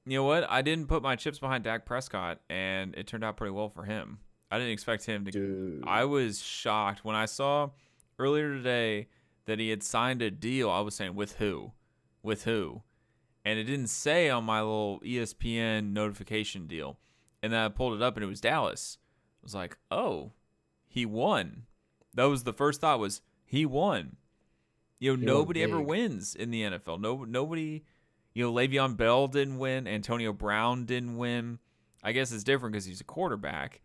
You know what? I didn't put my chips behind Dak Prescott, and it turned out pretty well for him. I didn't expect him to. Dude. I was shocked when I saw earlier today that he had signed a deal. I was saying, with who? With who? And it didn't say on my little ESPN notification deal. And then I pulled it up, and it was Dallas. I was like, oh, he won. That was the first thought, was he won. You know, He won nobody ever big. wins in the NFL. Nobody. You know, Le'Veon Bell didn't win. Antonio Brown didn't win. I guess it's different because he's a quarterback.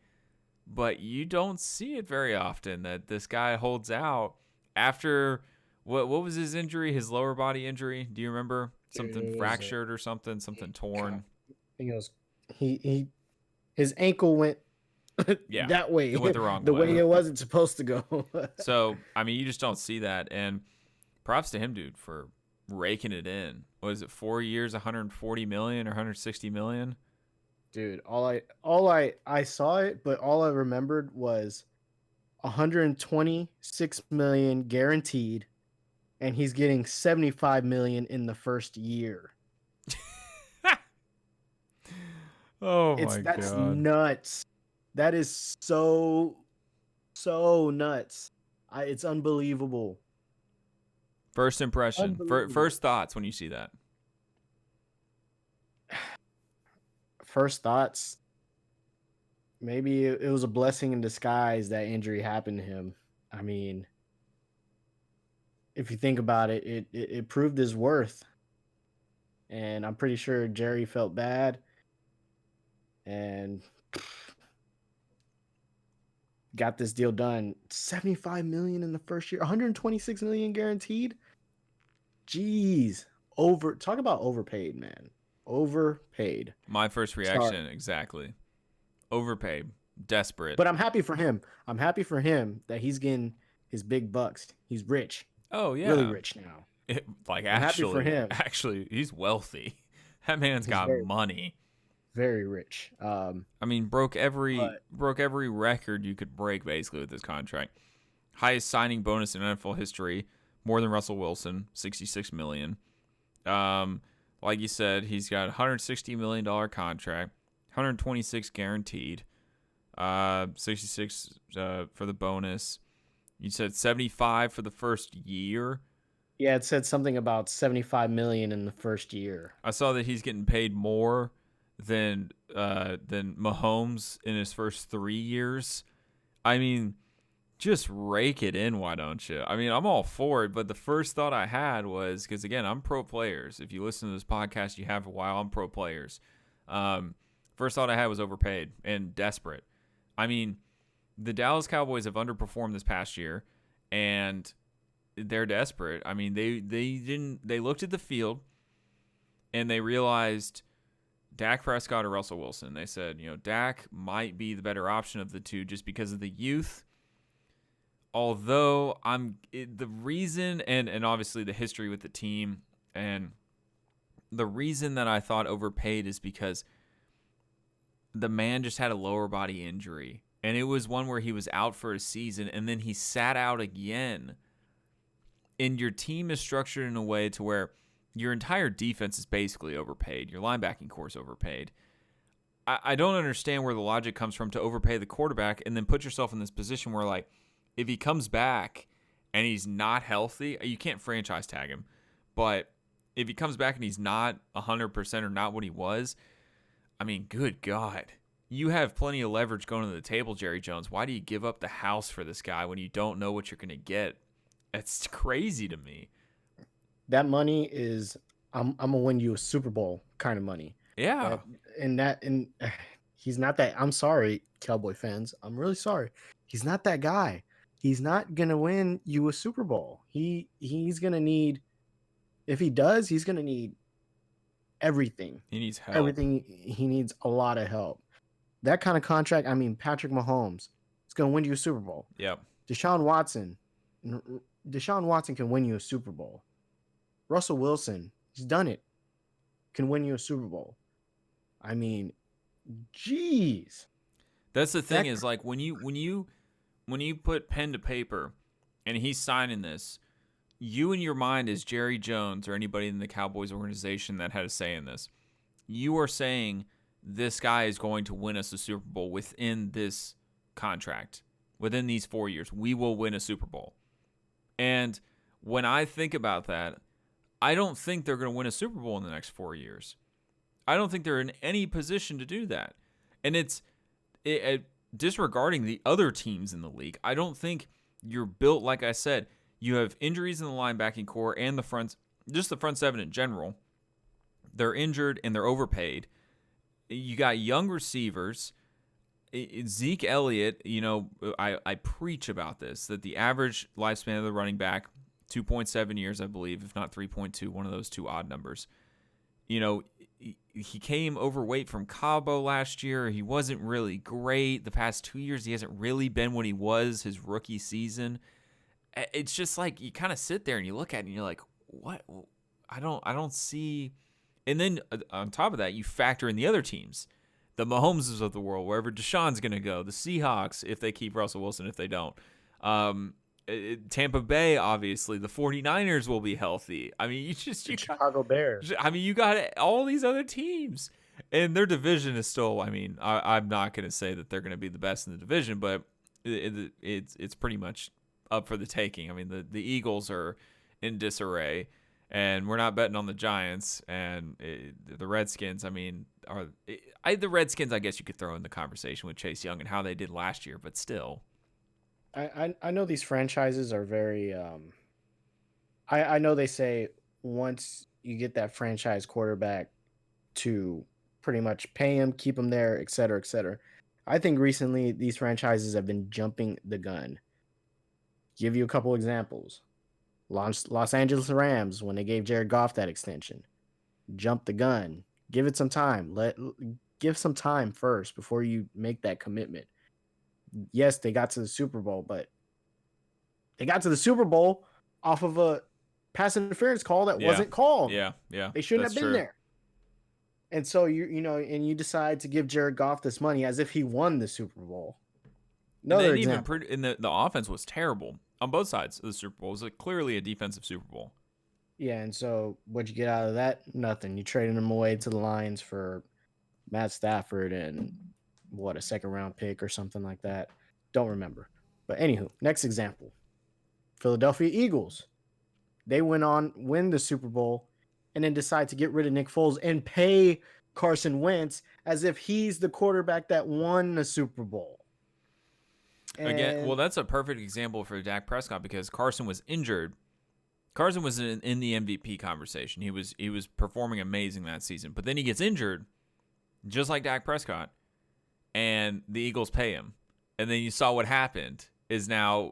But you don't see it very often that this guy holds out after what was his injury? His lower body injury? Do you remember? Dude, Something it was fractured or something torn. I think it was his ankle went Yeah, that way, it went the wrong the way way. it wasn't supposed to go. So, I mean, you just don't see that. And props to him, dude, for raking it in. What is it, 4 years, 140 million or 160 million? Dude, I saw it, but all I remembered was 126 million guaranteed, and he's getting 75 million in the first year. Oh my That's god. nuts. That is so nuts. It's unbelievable. First impression, Unbelievable. first thoughts when you see that. First thoughts, maybe it was a blessing in disguise that injury happened to him. I mean, if you think about it, it proved his worth. And I'm pretty sure Jerry felt bad and got this deal done. 75 million in the first year, 126 million guaranteed. Jeez. Talk about overpaid, man. Overpaid. My first Sorry. reaction, exactly. Overpaid, desperate. But I'm happy for him. I'm happy for him that he's getting his big bucks. He's rich. Oh Really yeah, rich now. like I'm happy for him. actually, he's wealthy. That man's He's got very, money. very rich. I mean, broke every But record you could break basically with this contract. Highest signing bonus in NFL history, more than Russell Wilson, 66 million. Like you said, he's got a $160 million contract, 126 guaranteed, 66 for the bonus. You said 75 for the first year. yeah, it said something about 75 million in the first year. I saw that he's getting paid more than Mahomes in his first 3 years. I mean, just rake it in, why don't you? I mean, I'm all for it, but the first thought I had was, because again, I'm pro players. If you listen to this podcast, you have a while. I'm pro players. First thought I had was overpaid and desperate. I mean, the Dallas Cowboys have underperformed this past year, and they're desperate. I mean, they looked at the field and they realized Dak Prescott or Russell Wilson. They said, you know, Dak might be the better option of the two just because of the youth. Although the reason and obviously the history with the team, and the reason that I thought overpaid is because the man just had a lower body injury, and it was one where he was out for a season and then he sat out again. And your team is structured in a way to where your entire defense is basically overpaid. Your linebacking core is overpaid. I don't understand where the logic comes from to overpay the quarterback and then put yourself in this position where, like, if he comes back and he's not healthy, you can't franchise tag him. But if he comes back and he's not 100% or not what he was, I mean, good God. You have plenty of leverage going to the table, Jerry Jones. Why do you give up the house for this guy when you don't know what you're going to get? It's crazy to me. That money is I'm gonna win you a Super Bowl kind of money. Yeah. And he's not that. I'm sorry, Cowboy fans. I'm really sorry. He's not that guy. He's not gonna win you a Super Bowl. He's gonna need, if he does, he's gonna need everything. He needs help. Everything. He needs a lot of help. That kind of contract. I mean, Patrick Mahomes is gonna win you a Super Bowl. Yep. Deshaun Watson can win you a Super Bowl. Russell Wilson, he's done it, can win you a Super Bowl. I mean, jeez. That's the thing, is like when you put pen to paper and he's signing this, you in your mind as Jerry Jones or anybody in the Cowboys organization that had a say in this, you are saying this guy is going to win us a Super Bowl within this contract, within these 4 years. We will win a Super Bowl. And when I think about that, I don't think they're going to win a Super Bowl in the next 4 years. I don't think they're in any position to do that. And it's disregarding the other teams in the league. I don't think you're built, like I said, you have injuries in the linebacking core and the front, just the front seven in general. They're injured and they're overpaid. You got young receivers. Zeke Elliott, I preach about this, that the average lifespan of the running back, 2.7 years, I believe, if not 3.2, one of those two odd numbers. He came overweight from Cabo last year. He wasn't really great. The past 2 years, he hasn't really been what he was his rookie season. It's just like you kind of sit there and you look at it and you're like, what? I don't see. And then on top of that, you factor in the other teams, the Mahomeses of the world, wherever Deshaun's going to go, the Seahawks, if they keep Russell Wilson, if they don't. Tampa Bay, obviously, the 49ers will be healthy. I mean, Chicago Bears. I mean, you got all these other teams, and their division is still. I mean, I'm not going to say that they're going to be the best in the division, but it's pretty much up for the taking. I mean, the Eagles are in disarray, and we're not betting on the Giants and the Redskins. I mean, the Redskins? I guess you could throw in the conversation with Chase Young and how they did last year, but still. I know these franchises are very I know they say once you get that franchise quarterback to pretty much pay him, keep him there, et cetera, et cetera. I think recently these franchises have been jumping the gun. Give you a couple examples. Los Angeles Rams, when they gave Jared Goff that extension, jump the gun. Give it some time. Give some time first before you make that commitment. Yes, they got to the Super Bowl, but they got to the Super Bowl off of a pass interference call that wasn't called. Yeah. They shouldn't have been there. And so you decide to give Jared Goff this money as if he won the Super Bowl. Another example. And the offense was terrible on both sides of the Super Bowl. It was clearly a defensive Super Bowl. Yeah, and so what'd you get out of that? Nothing. You traded him away to the Lions for Matt Stafford and a second-round pick or something like that. Don't remember. But anywho, next example. Philadelphia Eagles. They win the Super Bowl, and then decide to get rid of Nick Foles and pay Carson Wentz as if he's the quarterback that won the Super Bowl. Again, well, that's a perfect example for Dak Prescott because Carson was injured. Carson was in the MVP conversation. He was performing amazing that season, but then he gets injured, just like Dak Prescott, and the Eagles pay him. And then you saw what happened is now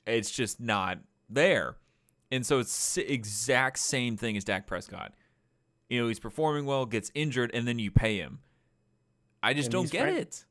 it's just not there. And so it's the exact same thing as Dak Prescott. He's performing well, gets injured, and then you pay him. I just don't get it.